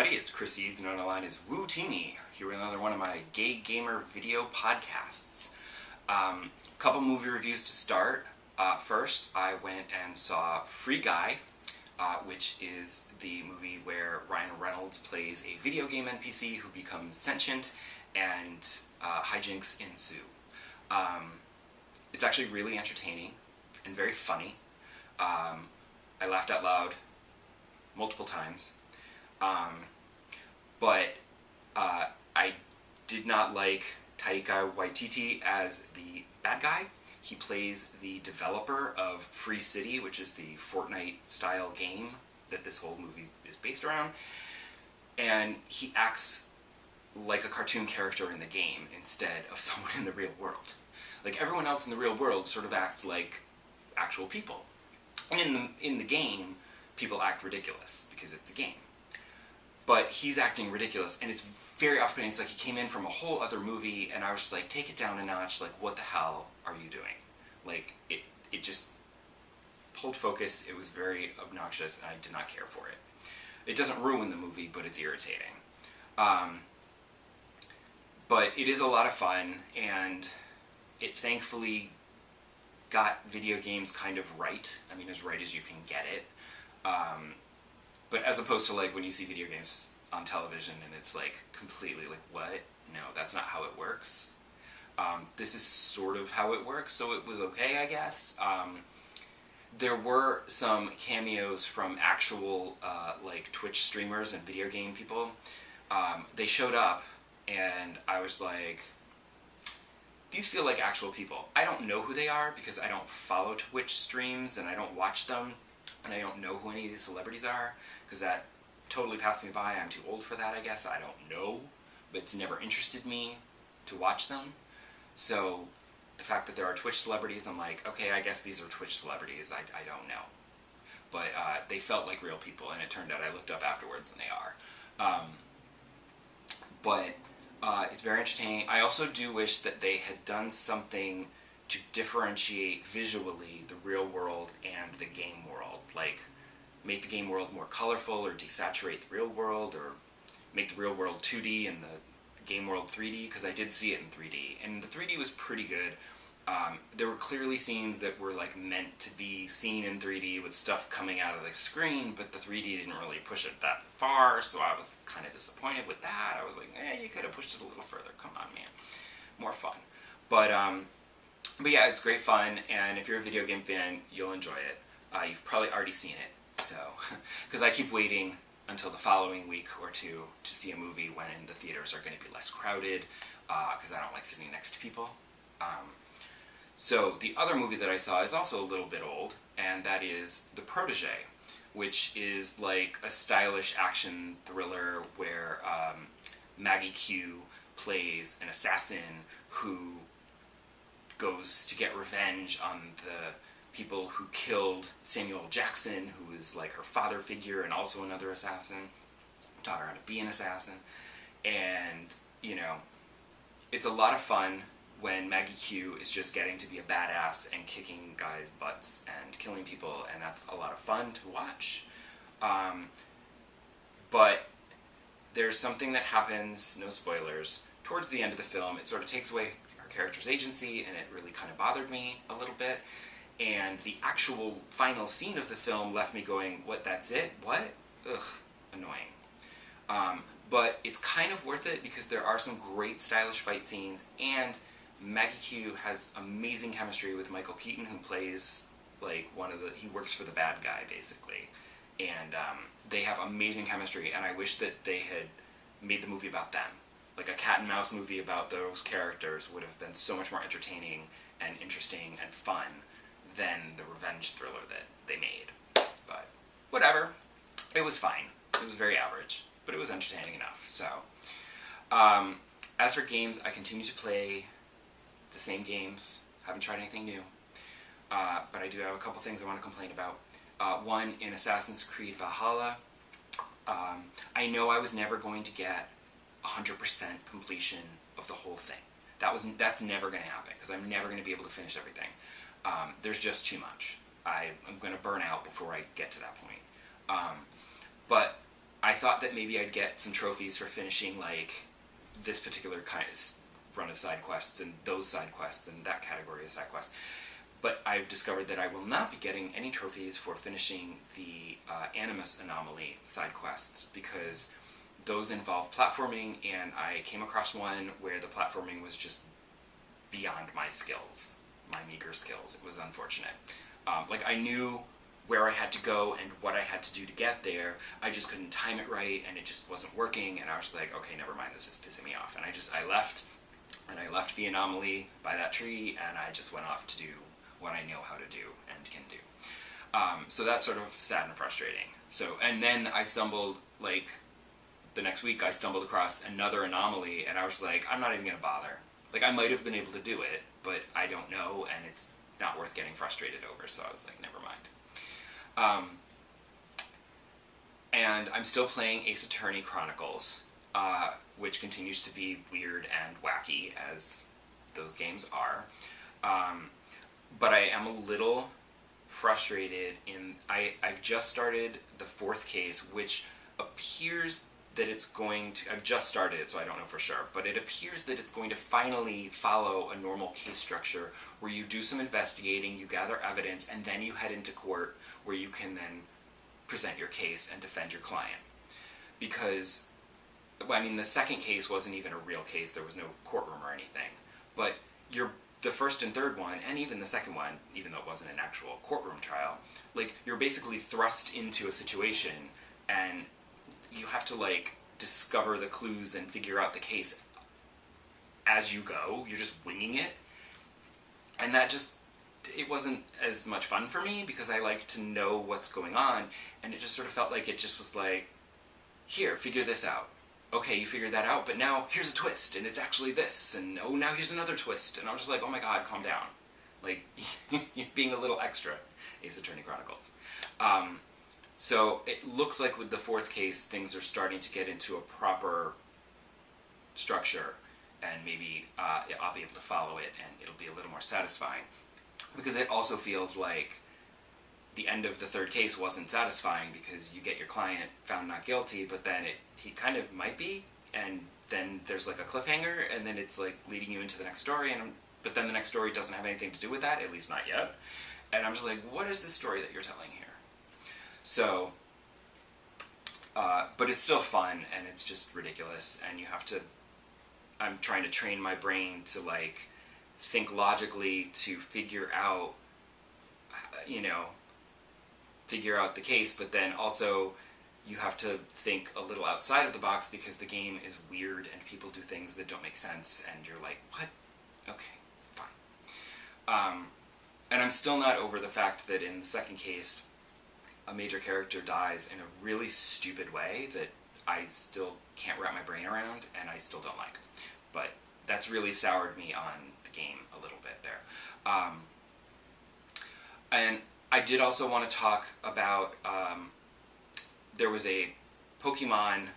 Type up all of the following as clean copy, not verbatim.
everybody, it's Chris Eads, known online as Wootini, here with another one of my gay gamer video podcasts. Couple movie reviews to start. First, I went and saw Free Guy, which is the movie where Ryan Reynolds plays a video game NPC who becomes sentient and hijinks ensue. It's actually really entertaining and very funny. I laughed out loud multiple times. But I did not like Taika Waititi as the bad guy. He plays the developer of Free City, which is the Fortnite-style game that this whole movie is based around. And he acts like a cartoon character in the game instead of someone in the real world. Like, everyone else in the real world sort of acts like actual people. And in the game, people act ridiculous because it's a game. But he's acting ridiculous, and it's very off-putting. It's like he came in from a whole other movie, and I was just like, take it down a notch. Like, what the hell are you doing? Like, it just pulled focus. It was very obnoxious, and I did not care for it. It doesn't ruin the movie, but it's irritating. But it is a lot of fun, and it thankfully got video games kind of right. I mean, as right as you can get it. But as opposed to, like, when you see video games on television and it's, like, completely, like, what? No, that's not how it works. This is sort of how it works, so it was okay, I guess. There were some cameos from actual, like, Twitch streamers and video game people. They showed up, and I was like, these feel like actual people. I don't know who they are because I don't follow Twitch streams and I don't watch them. And I don't know who any of these celebrities are, because that totally passed me by. I'm too old for that, I guess. I don't know, but it's never interested me to watch them. So the fact that there are Twitch celebrities, I'm like, okay, I guess these are Twitch celebrities. I don't know. But they felt like real people, and it turned out I looked up afterwards, and they are. But it's very entertaining. I also do wish that they had done something to differentiate visually the real world and the game world. Like, make the game world more colorful, or desaturate the real world, or make the real world 2D and the game world 3D, because I did see it in 3D, and the 3D was pretty good. There were clearly scenes that were, like, meant to be seen in 3D with stuff coming out of the screen, but the 3D didn't really push it that far, so I was kind of disappointed with that. I was like, you could have pushed it a little further. Come on, man. More fun. But yeah, it's great fun, and if you're a video game fan, you'll enjoy it. You've probably already seen it, so, because I keep waiting until the following week or two to see a movie when the theaters are going to be less crowded, because I don't like sitting next to people. So the other movie that I saw is also a little bit old, and that is The Protege, which is like a stylish action thriller where Maggie Q plays an assassin who goes to get revenge on the people who killed Samuel Jackson, who is like her father figure and also another assassin, taught her how to be an assassin. And, you know, it's a lot of fun when Maggie Q is just getting to be a badass and kicking guys' butts and killing people, and that's a lot of fun to watch. But there's something that happens, no spoilers, towards the end of the film. It sort of takes away her character's agency, and it really kind of bothered me a little bit. And the actual final scene of the film left me going, what, that's it? What? Ugh, annoying. But it's kind of worth it because there are some great stylish fight scenes, and Maggie Q has amazing chemistry with Michael Keaton, who plays, like, he works for the bad guy, basically. And they have amazing chemistry, and I wish that they had made the movie about them. Like, a cat and mouse movie about those characters would have been so much more entertaining and interesting and fun than the revenge thriller that they made. But whatever. It was fine. It was very average, but it was entertaining enough. So, as for games, I continue to play the same games. Haven't tried anything new. But I do have a couple things I want to complain about. One, in Assassin's Creed Valhalla, I know I was never going to get 100% completion of the whole thing. That's never going to happen, because I'm never going to be able to finish everything. There's just too much. I'm going to burn out before I get to that point. But I thought that maybe I'd get some trophies for finishing, like, this particular kind of run of side quests and those side quests and that category of side quests. But I've discovered that I will not be getting any trophies for finishing the Animus Anomaly side quests, because those involve platforming, and I came across one where the platforming was just beyond my skills, my meager skills. It was unfortunate. Like, I knew where I had to go and what I had to do to get there. I just couldn't time it right, and it just wasn't working, and I was like, okay, never mind, this is pissing me off. And I left the anomaly by that tree, and I just went off to do what I know how to do and can do. So that's sort of sad and frustrating. So, and then I stumbled, like, the next week I stumbled across another anomaly, and I was like, I'm not even going to bother. Like, I might have been able to do it, but I don't know, and it's not worth getting frustrated over, so I was like, never mind. And I'm still playing Ace Attorney Chronicles, which continues to be weird and wacky, as those games are. But I am a little frustrated in... I've just started the 4th case, which appears that it's going to... I've just started it, so I don't know for sure, but it appears that it's going to finally follow a normal case structure where you do some investigating, you gather evidence, and then you head into court where you can then present your case and defend your client. Because, I mean, the 2nd case wasn't even a real case, there was no courtroom or anything, but the 1st and 3rd one, and even the 2nd one, even though it wasn't an actual courtroom trial, like, you're basically thrust into a situation, and you have to, like, discover the clues and figure out the case as you go. You're just winging it. And that just, it wasn't as much fun for me, because I like to know what's going on, and it just sort of felt like it just was like, here, figure this out. Okay, you figured that out, but now here's a twist, and it's actually this, and oh, now here's another twist, and I was just like, oh my god, calm down. Like, you're being a little extra, Ace Attorney Chronicles. So it looks like with the 4th case, things are starting to get into a proper structure, and maybe I'll be able to follow it, and it'll be a little more satisfying. Because it also feels like the end of the 3rd case wasn't satisfying, because you get your client found not guilty, but then he kind of might be, and then there's like a cliffhanger, and then it's like leading you into the next story, but then the next story doesn't have anything to do with that, at least not yet. And I'm just like, what is the story that you're telling here? So, but it's still fun, and it's just ridiculous, and you have to, I'm trying to train my brain to, like, think logically to figure out, figure out the case, but then also you have to think a little outside of the box, because the game is weird and people do things that don't make sense, and you're like, what? Okay, fine. And I'm still not over the fact that in the 2nd case, a major character dies in a really stupid way that I still can't wrap my brain around, and I still don't like. But that's really soured me on the game a little bit there. And I did also want to talk about, there was a Pokemon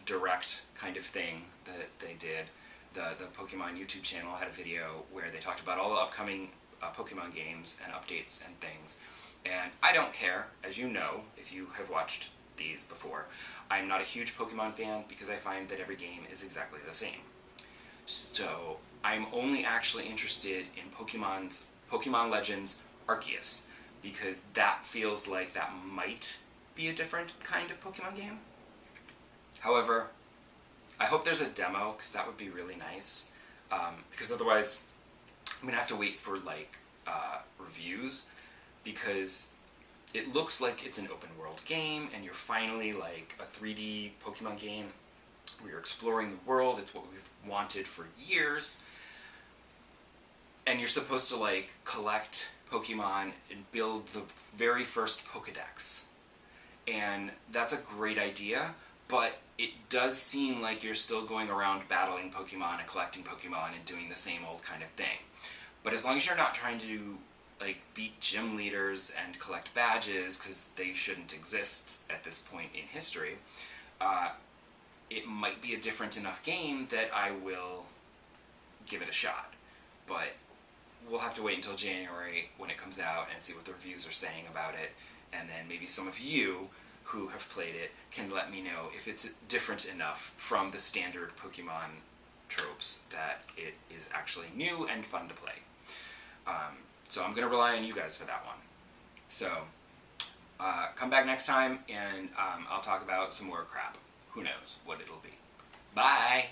Direct kind of thing that they did. The Pokemon YouTube channel had a video where they talked about all the upcoming Pokemon games and updates and things. And I don't care, as you know, if you have watched these before. I'm not a huge Pokemon fan, because I find that every game is exactly the same. So I'm only actually interested in Pokemon Legends Arceus, because that feels like that might be a different kind of Pokemon game. However, I hope there's a demo, because that would be really nice, because otherwise I'm going to have to wait for, like, reviews, because it looks like it's an open world game, and you're finally, like, a 3D Pokemon game where you're exploring the world. It's what we've wanted for years, and you're supposed to, like, collect Pokemon and build the very first Pokedex, and that's a great idea, but it does seem like you're still going around battling Pokemon and collecting Pokemon and doing the same old kind of thing. But as long as you're not trying to, like, beat gym leaders and collect badges, because they shouldn't exist at this point in history, it might be a different enough game that I will give it a shot. But we'll have to wait until January when it comes out and see what the reviews are saying about it, and then maybe some of you who have played it can let me know if it's different enough from the standard Pokemon tropes that it is actually new and fun to play. So I'm going to rely on you guys for that one. So come back next time, and I'll talk about some more crap. Who knows what it'll be. Bye!